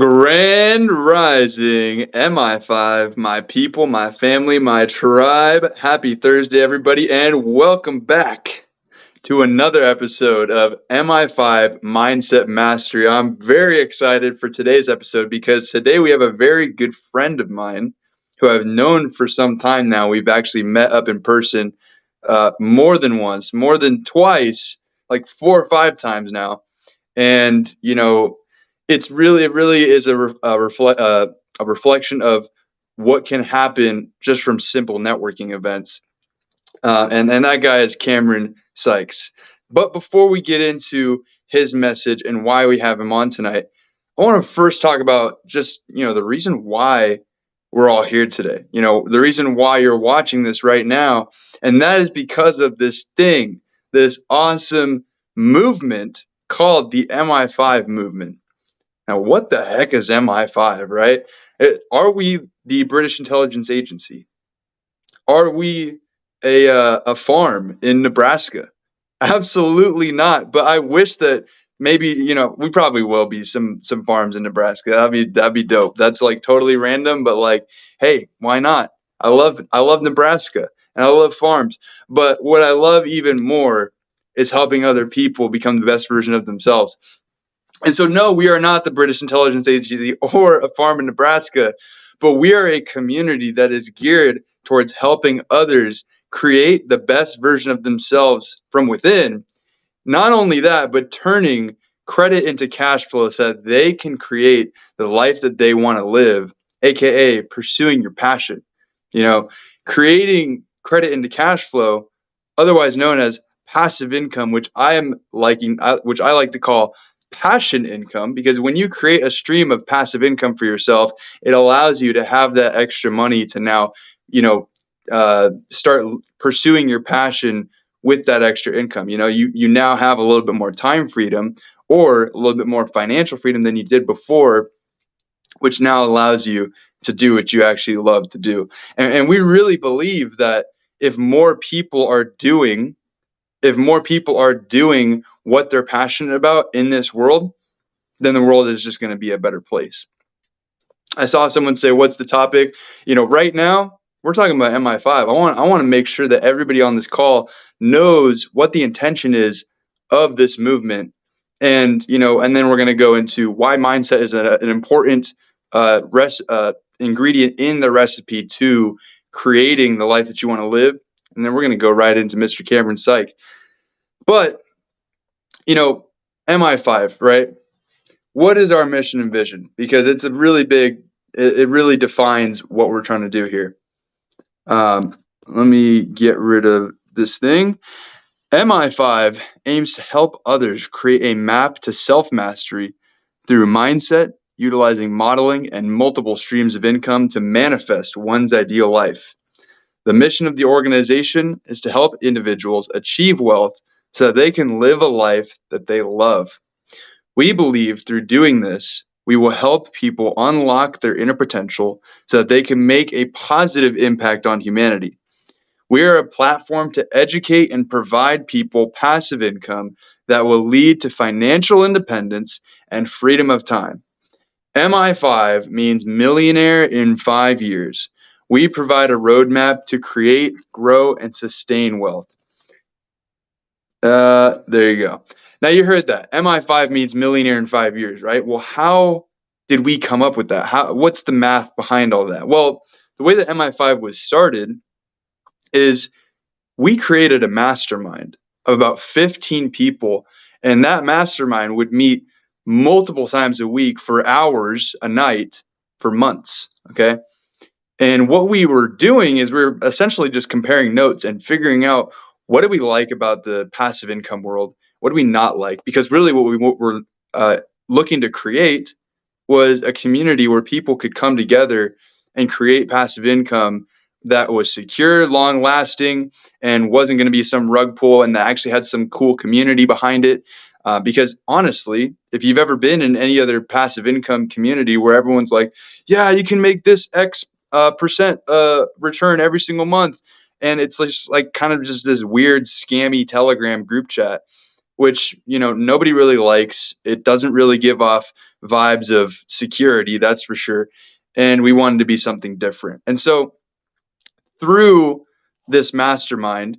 Grand Rising, Mi5, my people, my family, my tribe. Happy Thursday, everybody, and welcome back to another episode of Mi5 Mindset Mastery. I'm very excited for today's episode because today we have a very good friend of mine who I've known for some time now. We've actually met up in person more than once, more than twice, like 4 or 5 times now. And it really is a reflection of what can happen just from simple networking events. And that guy is Cameron Sykes. But before we get into his message and why we have him on tonight, I want to first talk about just the reason why we're all here today. The reason why you're watching this right now, and that is because of this awesome movement called the MI5 movement. Now, what the heck is MI5, right? Are we the British intelligence agency? Are we a farm in Nebraska? Absolutely not. But I wish that maybe we probably will be some farms in Nebraska. That'd be dope. That's like totally random, but like, hey, why not? I love Nebraska and I love farms. But what I love even more is helping other people become the best version of themselves. And so, no, we are not the British intelligence agency or a farm in Nebraska, but we are a community that is geared towards helping others create the best version of themselves from within. Not only that, but turning credit into cash flow so that they can create the life that they want to live, aka pursuing your passion. Creating credit into cash flow, otherwise known as passive income, which I like to call passion income, because when you create a stream of passive income for yourself, it allows you to have that extra money to now, start pursuing your passion with that extra income. You now have a little bit more time freedom or a little bit more financial freedom than you did before, which now allows you to do what you actually love to do. And we really believe that if more people are doing what they're passionate about in this world, then the world is just going to be a better place. I saw someone say, "What's the topic?" Right now we're talking about MI5. I want to make sure that everybody on this call knows what the intention is of this movement, and then we're going to go into why mindset is an important ingredient in the recipe to creating the life that you want to live, and then we're going to go right into Mr. Cameron Syke. But MI5, right? What is our mission and vision? Because it's a really big, it really defines what we're trying to do here. Let me get rid of this thing. MI5 aims to help others create a map to self-mastery through mindset, utilizing modeling and multiple streams of income to manifest one's ideal life. The mission of the organization is to help individuals achieve wealth so that they can live a life that they love. We believe through doing this, we will help people unlock their inner potential so that they can make a positive impact on humanity. We are a platform to educate and provide people passive income that will lead to financial independence and freedom of time. MI5 means millionaire in 5 years. We provide a roadmap to create, grow, and sustain wealth. There you go. Now you heard that. MI5 means millionaire in 5 years, right? Well, how did we come up with that? What's the math behind all that? Well, the way that MI5 was started is we created a mastermind of about 15 people, and that mastermind would meet multiple times a week for hours a night for months, okay? And what we were doing is we were essentially just comparing notes and figuring out what do we like about the passive income world? What do we not like? Because really what we were looking to create was a community where people could come together and create passive income that was secure, long-lasting, and wasn't going to be some rug pull, and that actually had some cool community behind it. Because honestly, if you've ever been in any other passive income community where everyone's like, yeah, you can make this X percent return every single month, and it's just like kind of just this weird scammy Telegram group chat, which nobody really likes. It doesn't really give off vibes of security, that's for sure. And we wanted to be something different. And so through this mastermind,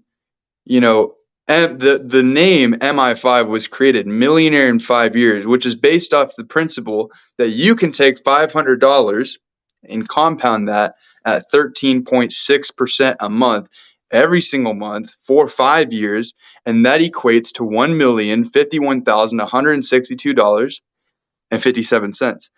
you know, and the name MI5 was created, Millionaire in 5 Years, which is based off the principle that you can take $500 and compound that at 13.6% a month every single month for 5 years, and that equates to $1,051,162.57.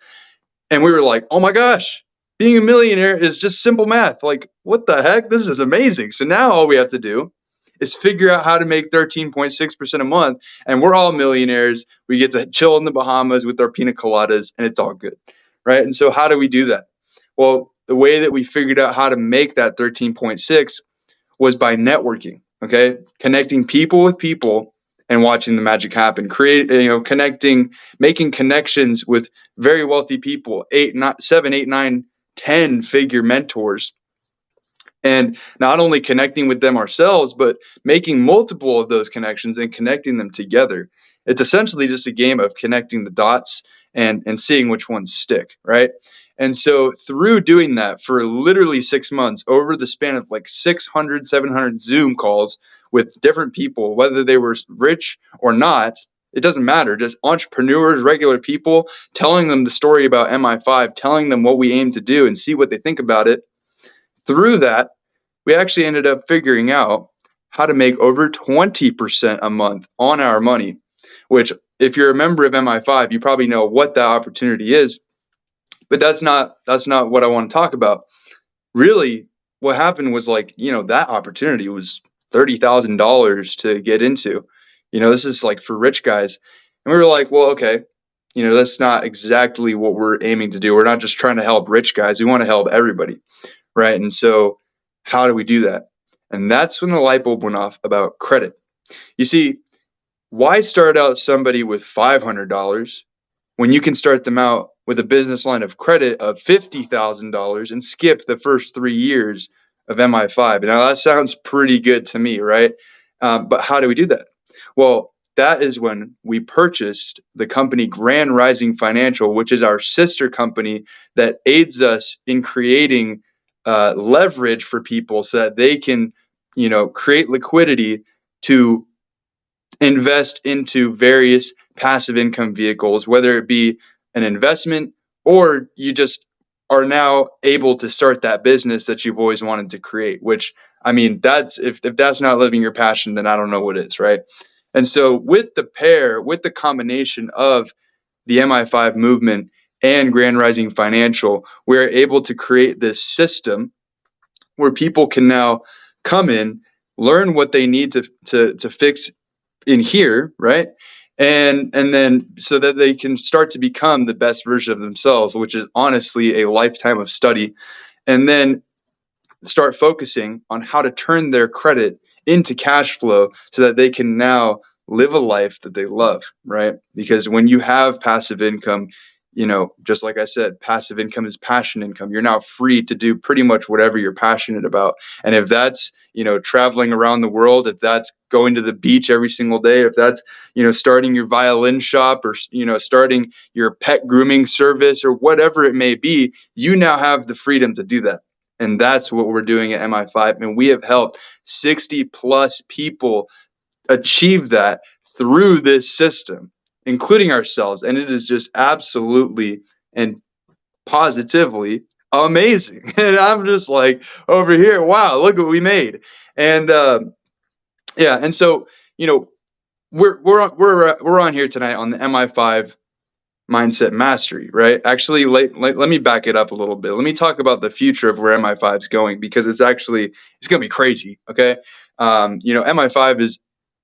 And we were like, oh my gosh, being a millionaire is just simple math. Like, what the heck? This is amazing. So now all we have to do is figure out how to make 13.6% a month, and we're all millionaires. We get to chill in the Bahamas with our pina coladas, and it's all good, right? And so how do we do that? Well, the way that we figured out how to make that 13.6 was by networking, okay? Connecting people with people and watching the magic happen. Making connections with very wealthy people, 7, 8, 9, 10-figure mentors, and not only connecting with them ourselves, but making multiple of those connections and connecting them together. It's essentially just a game of connecting the dots and seeing which ones stick, right? And so through doing that for literally 6 months, over the span of like 600, 700 Zoom calls with different people, whether they were rich or not, it doesn't matter. Just entrepreneurs, regular people, telling them the story about MI5, telling them what we aim to do and see what they think about it. Through that, we actually ended up figuring out how to make over 20% a month on our money, which if you're a member of MI5, you probably know what that opportunity is, but that's not what I want to talk about. Really, what happened was that opportunity was $30,000 to get into. This is like for rich guys. And we were like, well, okay, that's not exactly what we're aiming to do. We're not just trying to help rich guys. We want to help everybody, right? And so how do we do that? And that's when the light bulb went off about credit. You see, why start out somebody with $500 when you can start them out with a business line of credit of $50,000 and skip the first 3 years of MI5? Now, that sounds pretty good to me, right? But how do we do that? Well, that is when we purchased the company Grand Rising Financial, which is our sister company that aids us in creating leverage for people so that they can, create liquidity to invest into various passive income vehicles, whether it be an investment or you just are now able to start that business that you've always wanted to create, which, I mean, that's if that's not living your passion, then I don't know what is, right? And so with the combination of the MI5 movement and Grand Rising Financial, we're able to create this system where people can now come in, learn what they need to fix in here, right? And then so that they can start to become the best version of themselves, which is honestly a lifetime of study, and then start focusing on how to turn their credit into cash flow so that they can now live a life that they love, right? Because when you have passive income, just like I said, passive income is passion income. You're now free to do pretty much whatever you're passionate about. And if that's, traveling around the world, if that's going to the beach every single day, if that's, starting your violin shop or, starting your pet grooming service or whatever it may be, you now have the freedom to do that. And that's what we're doing at MI5. And we have helped 60 plus people achieve that through this system, including ourselves. And it is just absolutely and positively amazing. And I'm just like over here, wow, look what we made. And yeah, and so we're on here tonight on the MI5 mindset mastery, right? Actually, let me back it up a little bit. Let me talk about the future of where MI5 is going, because it's going to be crazy. Okay. MI5 is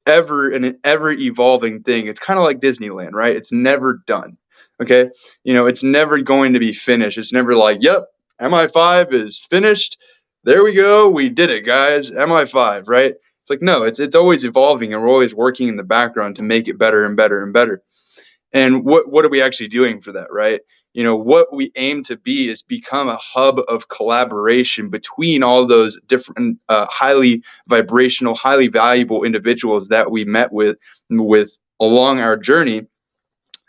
an ever evolving thing. It's kind of like Disneyland, right? It's never done. Okay. It's never going to be finished. It's never like, yep, MI5 is finished. There we go. We did it, guys. MI5, right? It's like, no, it's always evolving, and we're always working in the background to make it better and better and better. And what are we actually doing for that, right? What we aim to be is become a hub of collaboration between all those different highly vibrational, highly valuable individuals that we met with along our journey,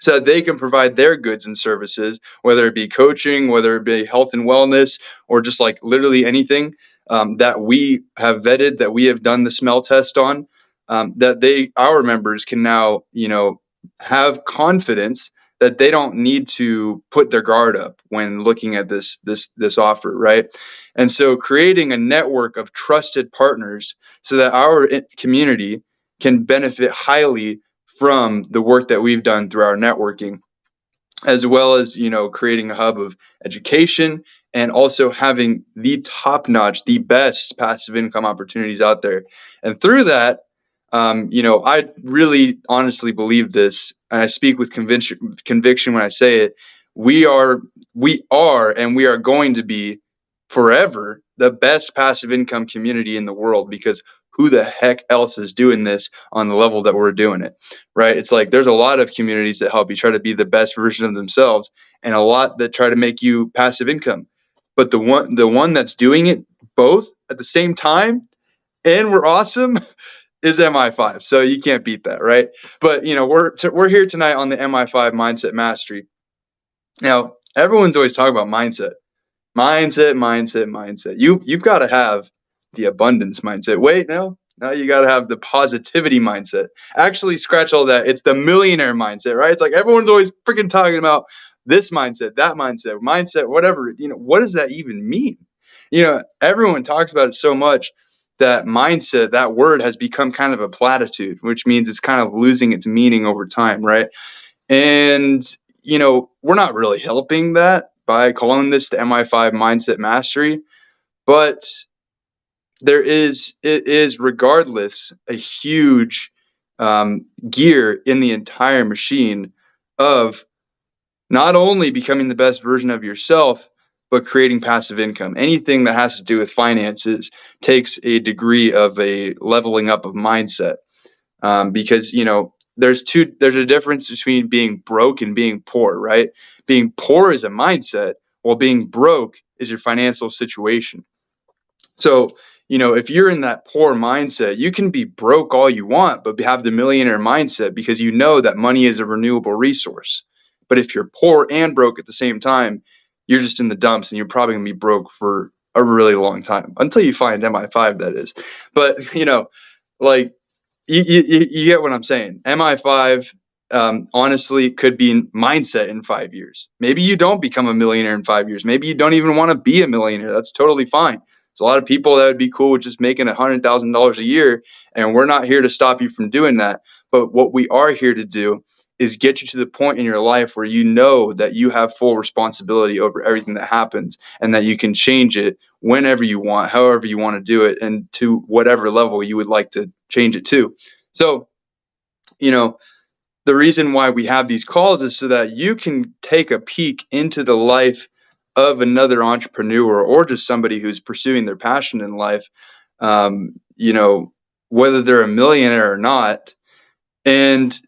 so that they can provide their goods and services, whether it be coaching, whether it be health and wellness, or just like literally anything that we have vetted, that we have done the smell test on, that our members can now, have confidence that they don't need to put their guard up when looking at this offer, right? And so creating a network of trusted partners so that our community can benefit highly from the work that we've done through our networking, as well as creating a hub of education and also having the top notch, the best passive income opportunities out there. And through that, I really honestly believe this, and I speak with conviction when I say it. And we are going to be forever the best passive income community in the world, because who the heck else is doing this on the level that we're doing it, right? It's like there's a lot of communities that help you try to be the best version of themselves, and a lot that try to make you passive income. But the one that's doing it both at the same time, and we're awesome, is Mi5. So you can't beat that, right? But we're here tonight on the Mi5 Mindset Mastery. Now, everyone's always talking about mindset. Mindset. You've got to have the abundance mindset. Wait, no, you got to have the positivity mindset. Actually, scratch all that. It's the millionaire mindset, right? It's like everyone's always freaking talking about this mindset, that mindset, whatever. What does that even mean? Everyone talks about it so much that mindset, that word, has become kind of a platitude, which means it's kind of losing its meaning over time, right? And we're not really helping that by calling this the Mi5 Mindset Mastery, but it is regardless a huge gear in the entire machine of not only becoming the best version of yourself, but creating passive income. Anything that has to do with finances takes a degree of a leveling up of mindset, because there's a difference between being broke and being poor, right? Being poor is a mindset, while being broke is your financial situation. So, if you're in that poor mindset, you can be broke all you want, but have the millionaire mindset, because you know that money is a renewable resource. But if you're poor and broke at the same time, you're just in the dumps, and you're probably going to be broke for a really long time, until you find Mi5, that is. But, like, you get what I'm saying. Mi5, honestly, could be mindset in 5 years. Maybe you don't become a millionaire in 5 years. Maybe you don't even want to be a millionaire. That's totally fine. There's a lot of people that would be cool with just making $100,000 a year, and we're not here to stop you from doing that. But what we are here to do is get you to the point in your life where you know that you have full responsibility over everything that happens, and that you can change it whenever you want, however you want to do it, and to whatever level you would like to change it to. So, the reason why we have these calls is so that you can take a peek into the life of another entrepreneur, or just somebody who's pursuing their passion in life, whether they're a millionaire or not, and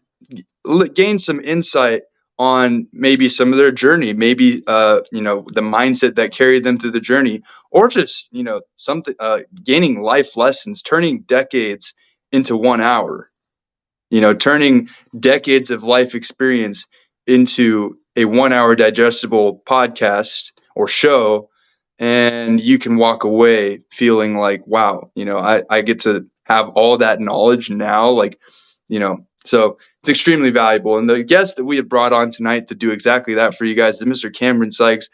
gain some insight on maybe some of their journey, maybe the mindset that carried them through the journey, or just something, gaining life lessons, turning decades into 1 hour, turning decades of life experience into a 1 hour digestible podcast or show, and you can walk away feeling like, wow, I get to have all that knowledge now, so it's extremely valuable. And the guest that we have brought on tonight to do exactly that for you guys is Mr. Cameron Sykes.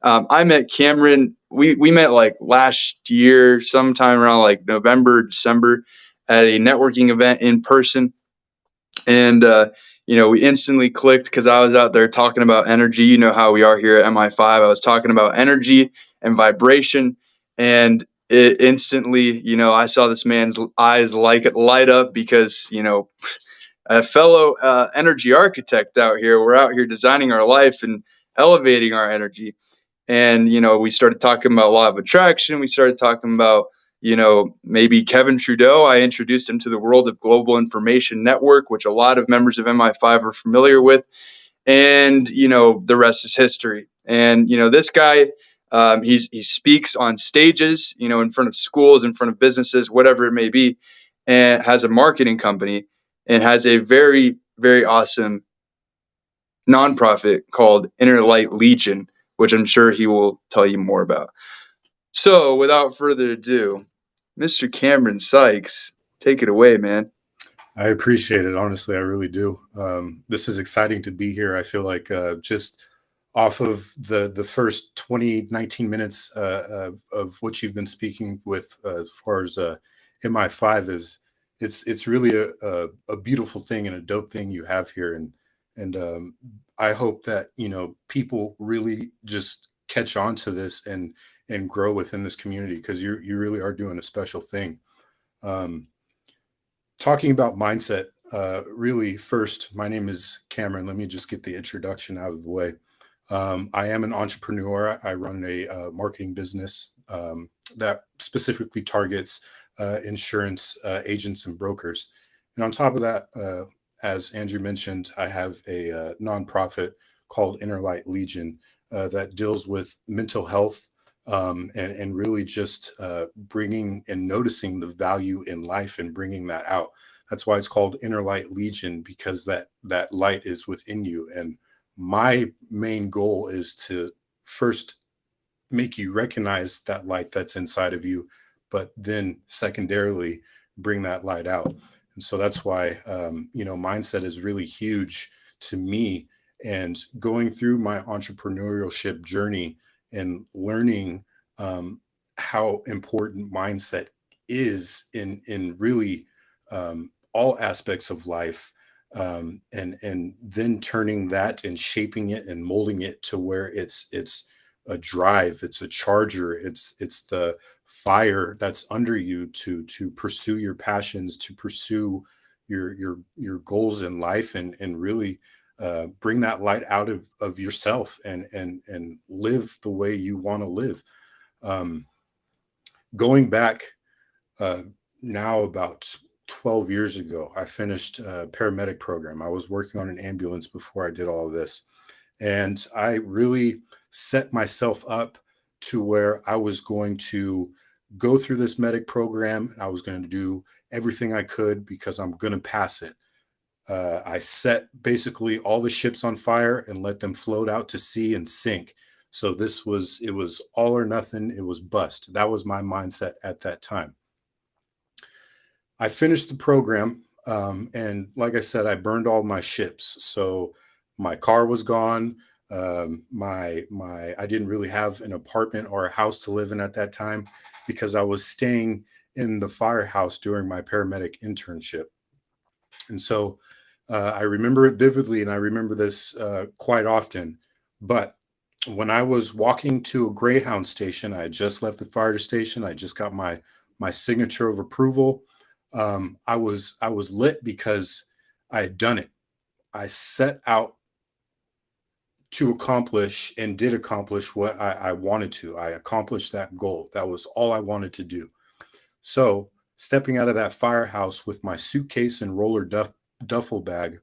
I met Cameron, we met like last year, sometime around like November, December, at a networking event in person. And, we instantly clicked because I was out there talking about energy. You know how we are here at Mi5. I was talking about energy and vibration, and it instantly, I saw this man's eyes light up, because, a fellow energy architect out here, we're out here designing our life and elevating our energy. And, we started talking about law of attraction. We started talking about, maybe Kevin Trudeau. I introduced him to the world of global information network, which a lot of members of Mi5 are familiar with. And, the rest is history. And, this guy, he speaks on stages, in front of schools, in front of businesses, whatever it may be, and has a marketing company, and has a very, very awesome nonprofit called Inner Light Legion, which I'm sure he will tell you more about. So, without further ado, Mr. Cameron Sykes, take it away, man. I appreciate it. Honestly, I really do. This is exciting to be here. I feel like just off of the first 20 19 minutes of what you've been speaking with as far as MI5 is, it's really a beautiful thing and a dope thing you have here. And I hope that, people really just catch on to this and grow within this community because you really are doing a special thing. Um, Talking about mindset, really, first, my name is Cameron. Let me just get the introduction out of the way. I am an entrepreneur. I run a marketing business that specifically targets insurance agents and brokers. And on top of that, as Andrew mentioned, I have a nonprofit called Inner Light Legion that deals with mental health and really just bringing and noticing the value in life and bringing that out. That's why it's called Inner Light Legion, because that light is within you. And my main goal is to first make you recognize that light that's inside of you, but then secondarily bring that light out. And so that's why mindset is really huge to me. And going through my entrepreneurship journey and learning um, how important mindset is in really all aspects of life, and then turning that and shaping it and molding it to where it's a drive, it's a charger, it's the fire that's under you to pursue your passions, to pursue your goals in life, and really bring that light out of yourself and live the way you want to live. um, Going back, uh, now about 12 years ago, I finished a paramedic program. I was working on an ambulance before I did all of this. And I really set myself up to where I was going to go through this medic program. I was going to do everything I could because I'm going to pass it. I set basically all the ships on fire and let them float out to sea and sink. So it was all or nothing. It was bust. That was my mindset at that time. I finished the program, and like I said, I burned all my ships. So my car was gone. My I didn't really have an apartment or a house to live in at that time because I was staying in the firehouse during my paramedic internship. And so I remember it vividly, and I remember this quite often. But when I was walking to a Greyhound station, I had just left the fire station. I just got my signature of approval. I was lit because I had done it. I set out to accomplish and did accomplish what I wanted to. I accomplished that goal. That was all I wanted to do. So stepping out of that firehouse with my suitcase and roller duffel bag,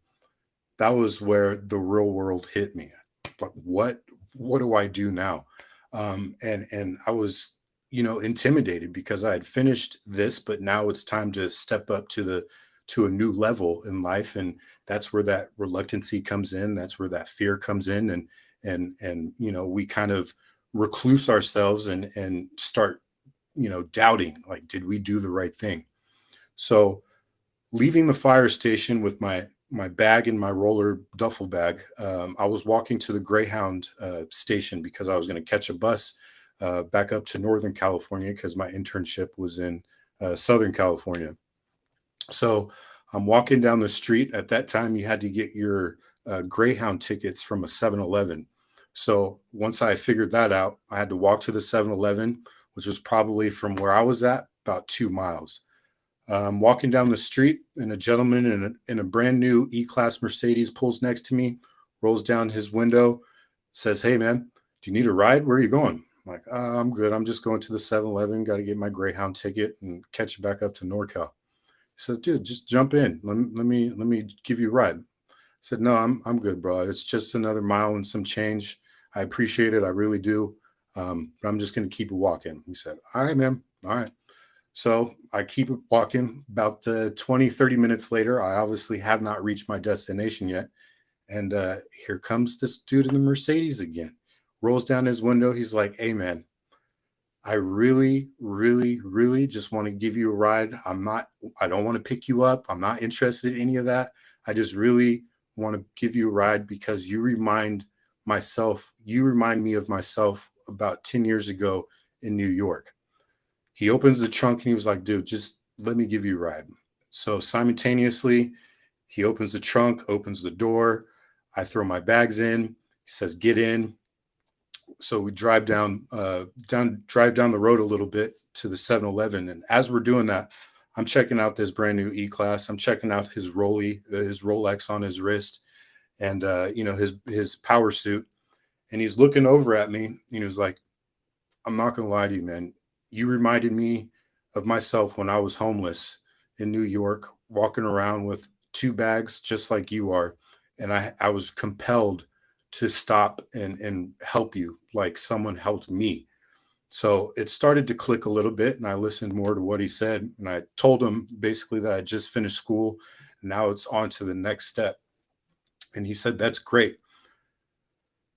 that was where the real world hit me. Like, what do I do now? And I was, intimidated because I had finished this, but now it's time to step up to a new level in life. And that's where that reluctancy comes in. That's where that fear comes in. And we kind of recluse ourselves and start, doubting, like, did we do the right thing? So leaving the fire station with my bag and my roller duffel bag, I was walking to the Greyhound station because I was going to catch a bus back up to Northern California because my internship was in Southern California. So I'm walking down the street. At that time, you had to get your Greyhound tickets from a 7-Eleven. So once I figured that out, I had to walk to the 7-Eleven, which was probably from where I was at about 2 miles. Walking down the street, and a gentleman in a brand new E-Class Mercedes pulls next to me, rolls down his window, says, "Hey, man, do you need a ride? Where are you going?" I'm like, "I'm good. I'm just going to the 7-Eleven. Got to get my Greyhound ticket and catch it back up to NorCal." He said, "Dude, just jump in. Let me give you a ride." I said, "No, I'm good, bro. It's just another mile and some change. I appreciate it. I really do. But I'm just going to keep it walking." He said, "All right, man. All right." So I keep it walking. About 20, 30 minutes later, I obviously have not reached my destination yet. And here comes this dude in the Mercedes again. Rolls down his window. He's like, "Hey, man, I really, really, really just want to give you a ride. I don't want to pick you up. I'm not interested in any of that. I just really want to give you a ride because you remind me of myself about 10 years ago in New York." He opens the trunk and he was like, "Dude, just let me give you a ride." So simultaneously, he opens the trunk, opens the door. I throw my bags in. He says, "Get in." So we drive down the road a little bit to the 7-Eleven. And as we're doing that, I'm checking out this brand new E-Class. I'm checking out his Rolex on his wrist, and his power suit. And he's looking over at me, and he was like, "I'm not gonna lie to you, man. You reminded me of myself when I was homeless in New York, walking around with two bags just like you are. And I was compelled to stop and help you like someone helped me." So it started to click a little bit, and I listened more to what he said. And I told him basically that I just finished school. And now it's on to the next step. And he said, "That's great.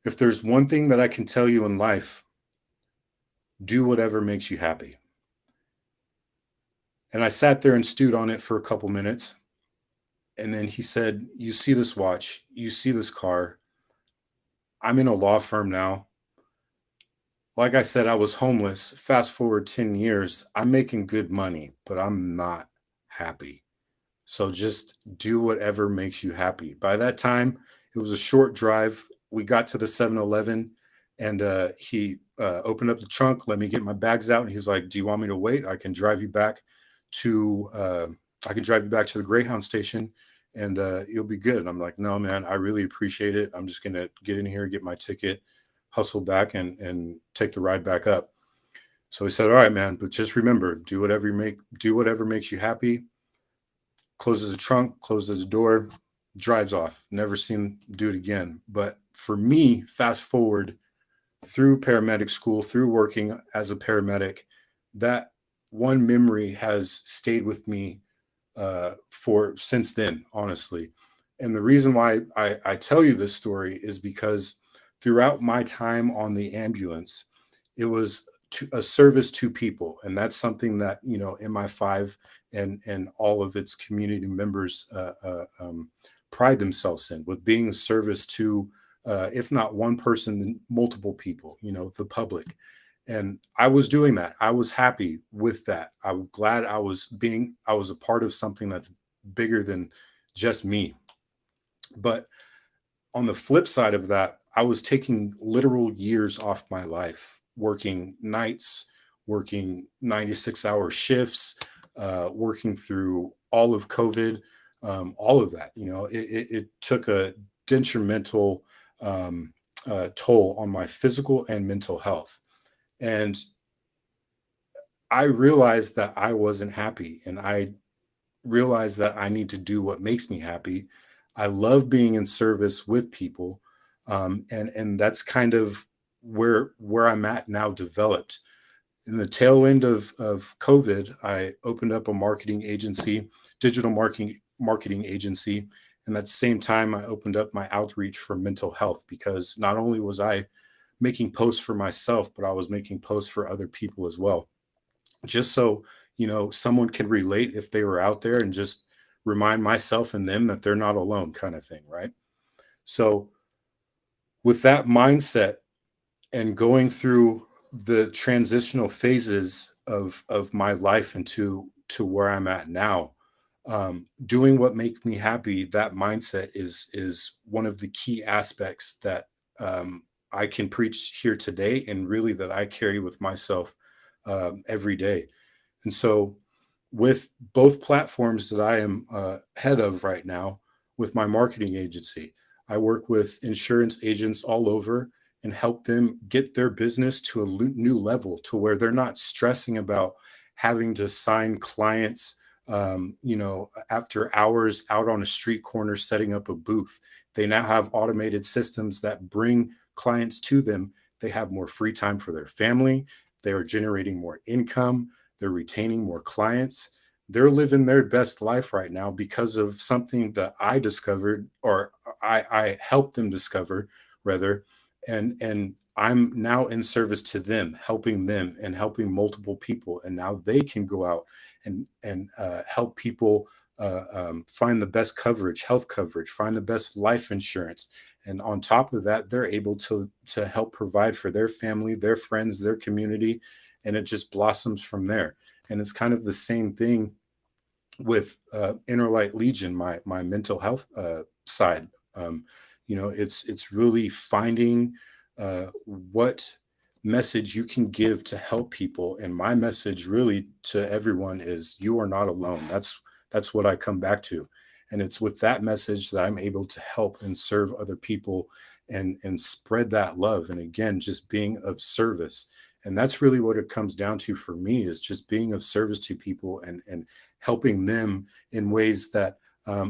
If there's one thing that I can tell you in life, do whatever makes you happy." And I sat there and stewed on it for a couple minutes. And then he said, "You see this watch, you see this car. I'm in a law firm now. Like I said, I was homeless. Fast forward 10 years, I'm making good money, but I'm not happy. So just do whatever makes you happy." By that time, it was a short drive. We got to the 7-Eleven, and he opened up the trunk, let me get my bags out. And he was like, "Do you want me to wait? To, uh, I can drive you back to the Greyhound station, and you'll be good." And I'm like, "No, man, I really appreciate it. I'm just going to get in here, get my ticket, hustle back, and take the ride back up." So he said, "All right, man, but just remember, do whatever makes you happy." Closes the trunk, closes the door, drives off. Never seen him do it again. But for me, fast forward through paramedic school, through working as a paramedic, that one memory has stayed with me for since then, honestly. And the reason why I tell you this story is because throughout my time on the ambulance, it was a service to people. And that's something that, MI5 and all of its community members pride themselves in, with being a service to, if not one person, then multiple people, the public. And I was doing that. I was happy with that. I'm glad I was a part of something that's bigger than just me. But on the flip side of that, I was taking literal years off my life, working nights, working 96-hour shifts, working through all of COVID, all of that. It took a detrimental toll on my physical and mental health. And I realized that I wasn't happy, and I realized that I need to do what makes me happy. I love being in service with people, and that's kind of where I'm at now. Developed in the tail end of COVID, I opened up a digital marketing agency, and at the same time, I opened up my outreach for mental health, because not only was I making posts for myself, but I was making posts for other people as well, just so someone can relate if they were out there, and just remind myself and them that they're not alone, kind of thing, right? So with that mindset, and going through the transitional phases of my life into to where I'm at now, doing what makes me happy, that mindset is one of the key aspects that I can preach here today, and really that I carry with myself every day. And so, with both platforms that I am head of right now, with my marketing agency, I work with insurance agents all over and help them get their business to a new level, to where they're not stressing about having to sign clients, after hours out on a street corner setting up a booth. They now have automated systems that bring clients to them. They have more free time for their family. They are generating more income. They're retaining more clients. they're living their best life right now because of something that I discovered, or I helped them discover, rather. And I'm now in service to them, helping them and helping multiple people. And now they can go out and help people find the best coverage, health coverage, find the best life insurance. And on top of that, they're able to help provide for their family, their friends, their community, and it just blossoms from there. And it's kind of the same thing with Inner Light Legion, my mental health side. It's really finding what message you can give to help people. And my message really to everyone is you are not alone. That's what I come back to. And it's with that message that I'm able to help and serve other people and spread that love. And again, just being of service. And that's really what it comes down to for me, is just being of service to people and helping them in ways that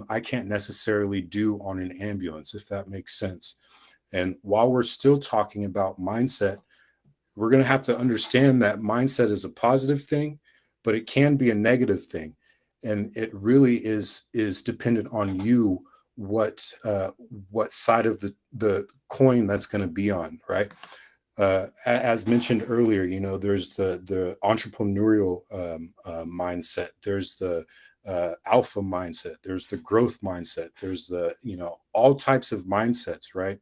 I can't necessarily do on an ambulance, if that makes sense. And while we're still talking about mindset, we're going to have to understand that mindset is a positive thing, but it can be a negative thing. And it really is dependent on you, what side of the coin that's going to be on, right? As mentioned earlier, there's the entrepreneurial mindset, there's the alpha mindset, there's the growth mindset, there's the all types of mindsets, right?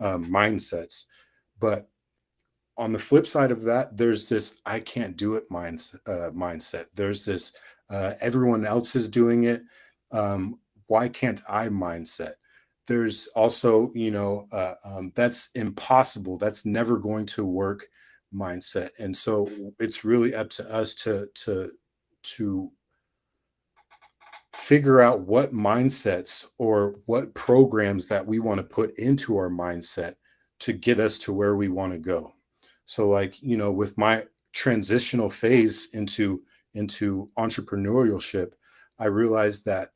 Mindsets. But on the flip side of that, there's this "I can't do it" mindset. There's this everyone else is doing it. Why can't I mindset? There's also, that's impossible. That's never going to work mindset. And so it's really up to us to figure out what mindsets or what programs that we want to put into our mindset to get us to where we want to go. So, like, with my transitional phase into entrepreneurship, I realized that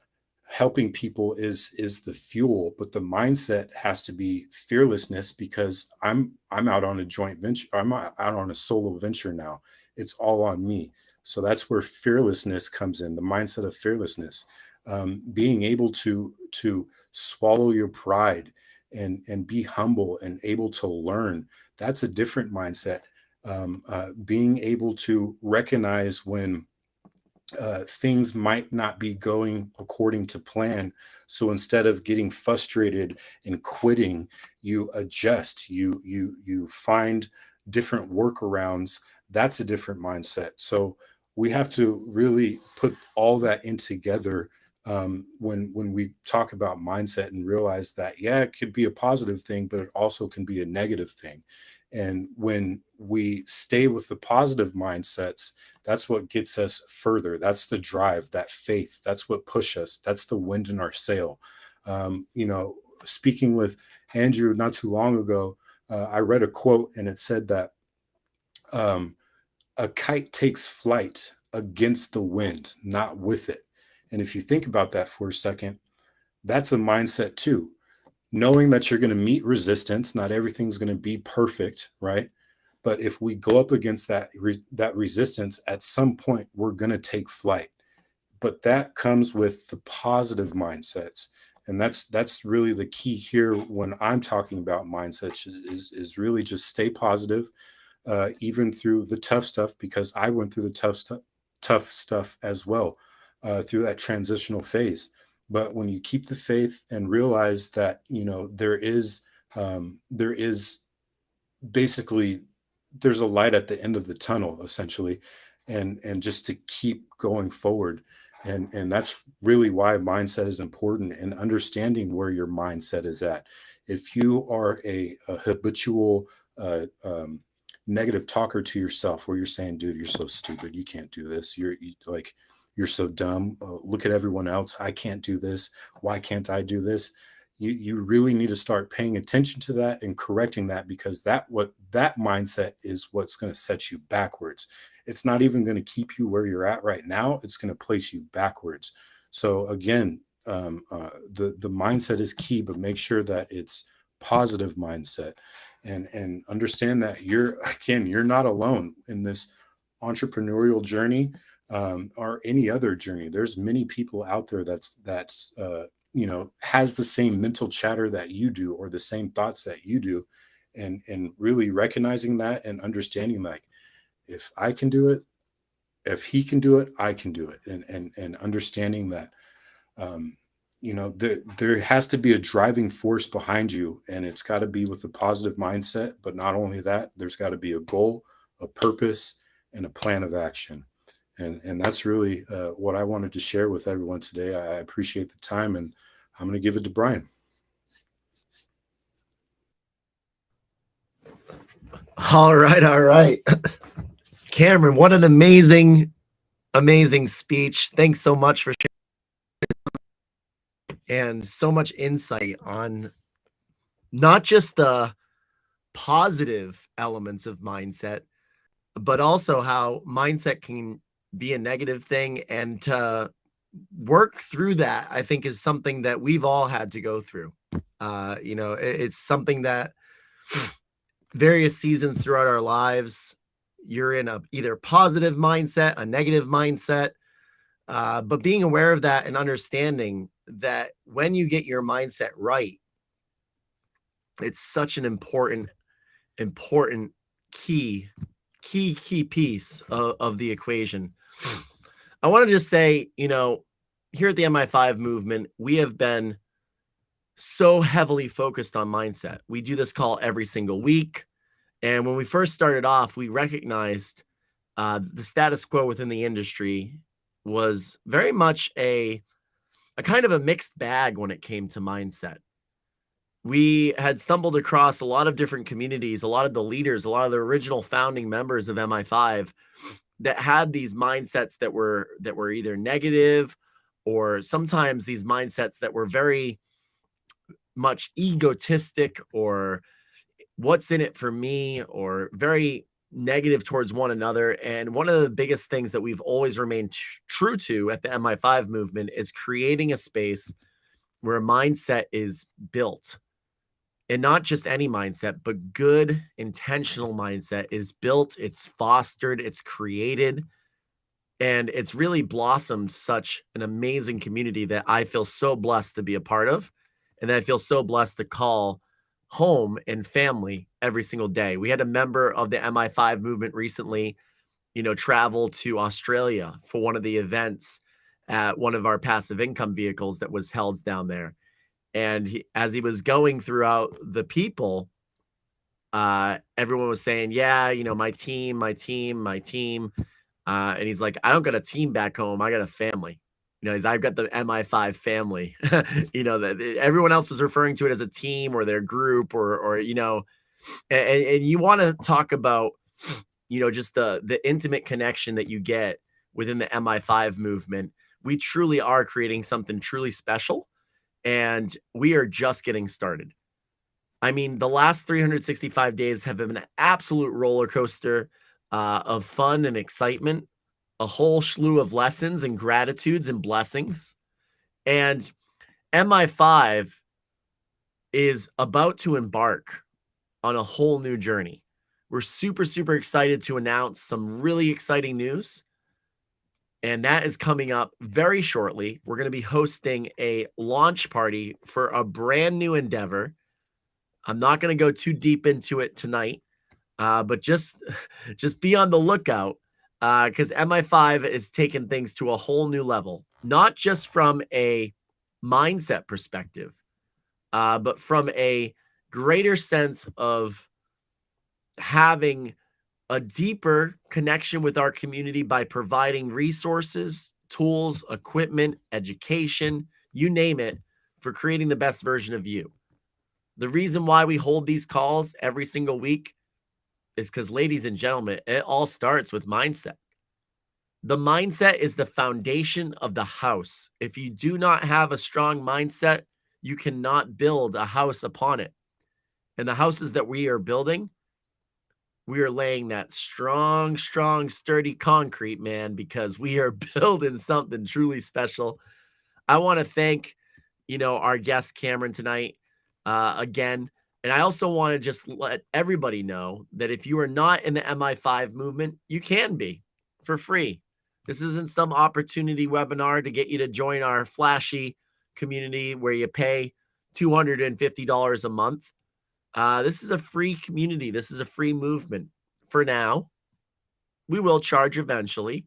helping people is the fuel, but the mindset has to be fearlessness, because I'm out on a joint venture. I'm out on a solo venture now. It's all on me. So that's where fearlessness comes in, the mindset of fearlessness. Being able to swallow your pride and be humble and able to learn. That's a different mindset. Being able to recognize when things might not be going according to plan. So instead of getting frustrated and quitting, you adjust. You find different workarounds. That's a different mindset. So we have to really put all that in together when we talk about mindset, and realize that, yeah, it could be a positive thing, but it also can be a negative thing. And when we stay with the positive mindsets, that's what gets us further. That's the drive, that faith. That's what pushes us. That's the wind in our sail. Speaking with Andrew not too long ago, I read a quote, and it said that um, a kite takes flight against the wind, not with it. And if you think about that for a second, that's a mindset too. Knowing that you're going to meet resistance, not everything's going to be perfect, right? But if we go up against that resistance, at some point we're going to take flight. But that comes with the positive mindsets, and that's really the key here when I'm talking about mindsets, is really just stay positive, even through the tough stuff, because I went through the tough stuff as well, through that transitional phase. But when you keep the faith and realize that there is basically, there's a light at the end of the tunnel, essentially, and just to keep going forward. And that's really why mindset is important, and understanding where your mindset is at. If you are a habitual negative talker to yourself, where you're saying, dude, you're so stupid, you can't do this, like, you're so dumb, look at everyone else, I can't do this, why can't I do this? You really need to start paying attention to that and correcting that, because that mindset is what's going to set you backwards. It's not even going to keep you where you're at right now. It's going to place you backwards. So again, the mindset is key, but make sure that it's positive mindset, and understand that you're not alone in this entrepreneurial journey. or any other journey. There's many people out there that's has the same mental chatter that you do, or the same thoughts that you do, and really recognizing that and understanding, like, if I can do it, if he can do it, I can do it, and understanding that, um, there has to be a driving force behind you, and it's got to be with a positive mindset. But not only that, there's got to be a goal, a purpose, and a plan of action. And that's really what I wanted to share with everyone today. I appreciate the time, and I'm going to give it to Brian. All right. Cameron, what an amazing speech. Thanks so much for sharing and so much insight on not just the positive elements of mindset, but also how mindset can be a negative thing, and to work through that, I think, is something that we've all had to go through. It's something that various seasons throughout our lives, you're in a either positive mindset, a negative mindset, but being aware of that and understanding that when you get your mindset right, it's such an important key piece of the equation. I want to just say, here at the Mi5 movement, we have been so heavily focused on mindset. We do this call every single week. And when we first started off, we recognized the status quo within the industry was very much a kind of a mixed bag when it came to mindset. We had stumbled across a lot of different communities, a lot of the leaders, a lot of the original founding members of Mi5 that had these mindsets that were either negative, or sometimes these mindsets that were very much egotistic, or what's in it for me, or very negative towards one another. And one of the biggest things that we've always remained true to at the Mi5 movement is creating a space where a mindset is built. And not just any mindset, but good, intentional mindset is built, it's fostered, it's created, and it's really blossomed such an amazing community that I feel so blessed to be a part of, and that I feel so blessed to call home and family every single day. We had a member of the Mi5 movement recently, travel to Australia for one of the events at one of our passive income vehicles that was held down there. And as he was going throughout the people, everyone was saying, yeah, my team. And he's like, I don't got a team back home. I got a family. I've got the Mi5 family. That everyone else was referring to it as a team or their group, or and you want to talk about, just the intimate connection that you get within the Mi5 movement. We truly are creating something truly special. And we are just getting started. I mean, the last 365 days have been an absolute roller coaster of fun and excitement, a whole slew of lessons and gratitudes and blessings. And Mi5 is about to embark on a whole new journey. We're super, super excited to announce some really exciting news. And that is coming up very shortly. We're going to be hosting a launch party for a brand new endeavor. I'm not going to go too deep into it tonight, but just be on the lookout, because Mi5 is taking things to a whole new level, not just from a mindset perspective, but from a greater sense of having a deeper connection with our community by providing resources, tools, equipment, education, you name it, for creating the best version of you. The reason why we hold these calls every single week is because, ladies and gentlemen, it all starts with mindset. The mindset is the foundation of the house. If you do not have a strong mindset, you cannot build a house upon it. And the houses that we are building, we are laying that strong, sturdy concrete, man, because we are building something truly special. I want to thank, our guest Cameron tonight again. And I also want to just let everybody know that if you are not in the Mi5 movement, you can be for free. This isn't some opportunity webinar to get you to join our flashy community where you pay $250 a month. This is a free community. This is a free movement for now. We will charge eventually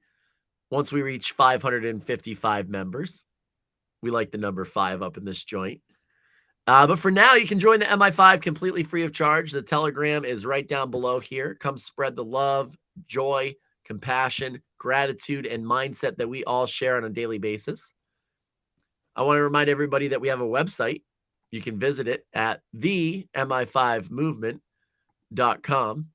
once we reach 555 members. We like the number 5 up in this joint. But for now, you can join the MI5 completely free of charge. The Telegram is right down below here. Come spread the love, joy, compassion, gratitude, and mindset that we all share on a daily basis. I want to remind everybody that we have a website. You can visit it at themi5movement.com.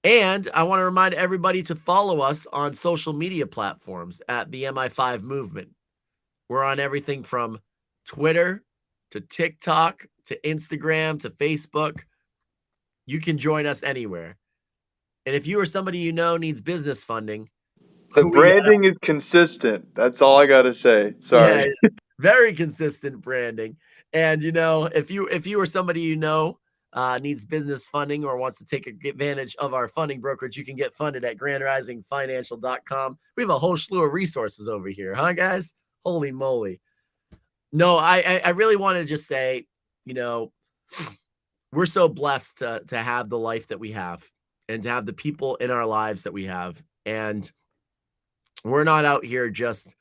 And I want to remind everybody to follow us on social media platforms at the Mi5 Movement. We're on everything from Twitter to TikTok to Instagram to Facebook. You can join us anywhere. And if you or somebody you know needs business funding, The branding is consistent. That's all I got to say. Sorry. Yeah, very consistent branding. And, if you or somebody you know needs business funding or wants to take advantage of our funding brokerage, you can get funded at grandrisingfinancial.com. We have a whole slew of resources over here, huh, guys? Holy moly. No, I really want to just say, we're so blessed to have the life that we have and to have the people in our lives that we have. And we're not out here just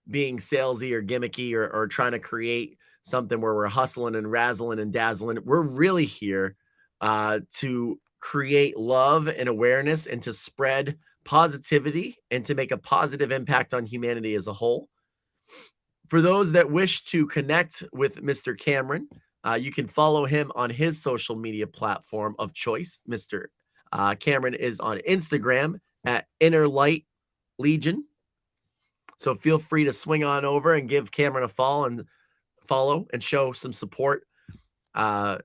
being salesy or gimmicky or trying to create something where we're hustling and razzling and dazzling. We're really here to create love and awareness and to spread positivity and to make a positive impact on humanity as a whole. For those that wish to connect with Mr. Cameron, you can follow him on his social media platform of choice. Mr. Cameron is on Instagram at Inner Light Legion. So feel free to swing on over and give Cameron a follow and show some support. I'm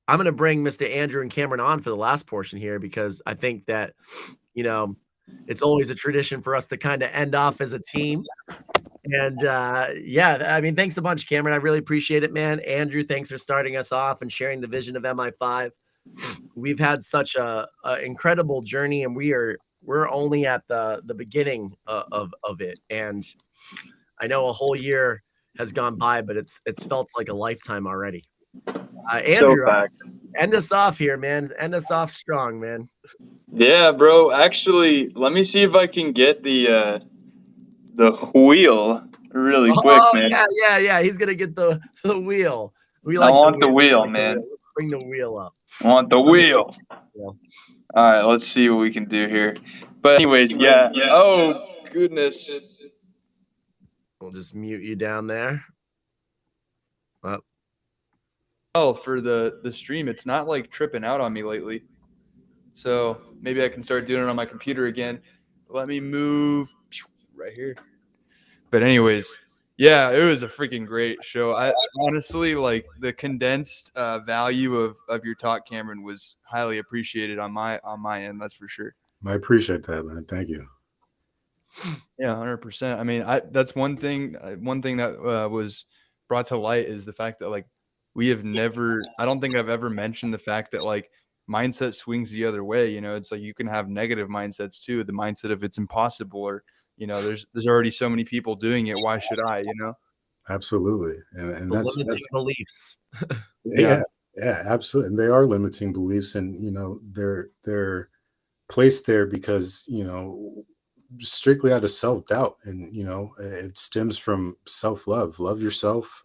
going to bring Mr. Andrew and Cameron on for the last portion here because I think that, it's always a tradition for us to kind of end off as a team. And thanks a bunch, Cameron. I really appreciate it, man. Andrew, thanks for starting us off and sharing the vision of MI5. We've had such a incredible journey, and we're only at the beginning of it. And I know a whole year has gone by, but it's felt like a lifetime already. Andrew, end us off here, man. End us off strong, man. Yeah, bro. Actually, let me see if I can get the wheel really quick, man. Yeah. He's gonna get the wheel. I want the wheel, man. Let's bring the wheel up. I want the wheel. All right, let's see what we can do here. But anyways, yeah. Oh goodness. We'll just mute you down there. Oh, for the stream, it's not like tripping out on me lately. So maybe I can start doing it on my computer again. Let me move right here. But anyways, yeah, it was a freaking great show. I honestly, like, the condensed value of your talk, Cameron, was highly appreciated on my end. That's for sure. I appreciate that, man. Thank you. Yeah, 100%. I mean, that's one thing that was brought to light is the fact that, like, I don't think I've ever mentioned the fact that, like, mindset swings the other way. It's like you can have negative mindsets too. The mindset of it's impossible, or, there's already so many people doing it. Why should I, Absolutely. And that's beliefs. Yeah, absolutely. And they are limiting beliefs, and, they're placed there because, strictly out of self-doubt, and, it stems from self-love. Love yourself.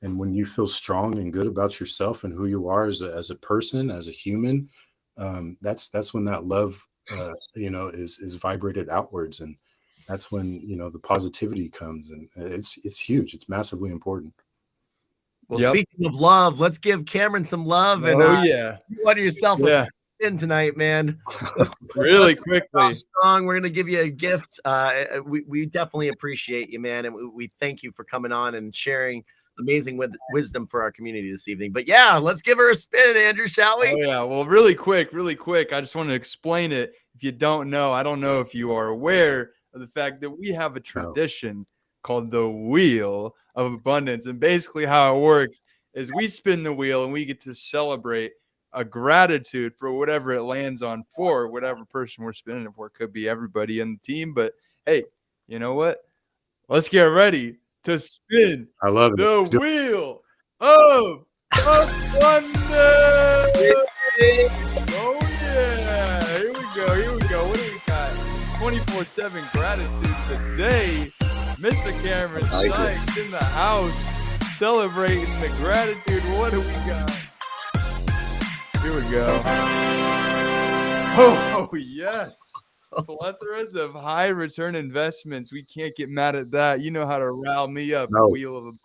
And when you feel strong and good about yourself and who you are as a person, as a human, that's when that love, is vibrated outwards. And that's when, the positivity comes, and it's huge. It's massively important. Well, Speaking of love, let's give Cameron some love. And you want yourself a in tonight, man. Really quickly. Strong. We're going to give you a gift. We definitely appreciate you, man. And we thank you for coming on and sharing amazing wisdom for our community this evening. But yeah, let's give her a spin, Andrew, shall we? Oh yeah. Well, really quick. I just want to explain it. If you don't know, I don't know if you are aware of the fact that we have a tradition called the Wheel of Abundance. And basically how it works is we spin the wheel and we get to celebrate a gratitude for whatever it lands on for whatever person we're spinning it for. Could be everybody in the team, but hey, you know what? Let's get ready to spin I love it. the wheel of abundance. Oh yeah, here we go. What do we got? 24/7 gratitude today. Mr. Cameron Sykes in the house celebrating the gratitude. What do we got? Here we go. Oh yes. Plethoras of high return investments. We can't get mad at that. You know how to rile me up. No. Wheel of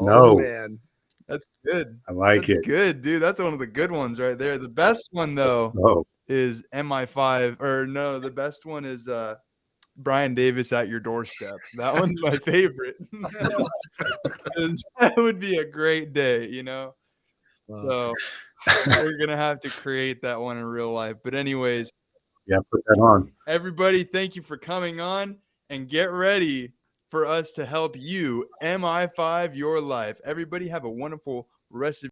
No. Man. That's good. I like That's it. good, dude. That's one of the good ones right there. The best one though Oh, is Mi5, or no, the best one is Brian Davis at your doorstep. That one's my favorite. 'Cause that would be a great day, you know. So we're gonna have to create that one in real life. But anyways, yeah, put that on. everybody, thank you for coming on, and get ready for us to help you Mi5 your life. Everybody have a wonderful rest of